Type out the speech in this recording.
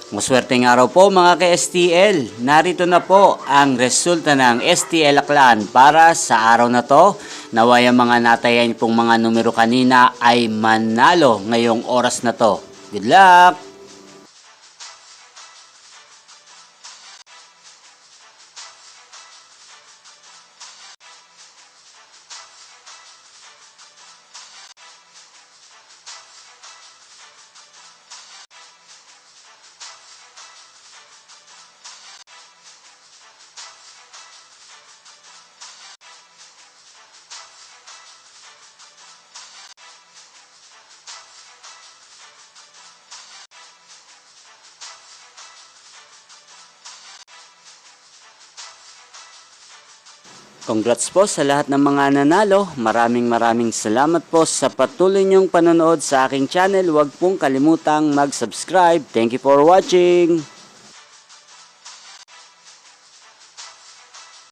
Maswerteng araw po mga ka-STL. Narito na po ang resulta ng STL Aklan para sa araw na to. Naway ang mga natayan pong mga numero kanina ay manalo ngayong oras na to. Good luck! Congrats po sa lahat ng mga nanalo. Maraming salamat po sa patuloy niyong panonood sa aking channel. Huwag pong kalimutang mag-subscribe. Thank you for watching.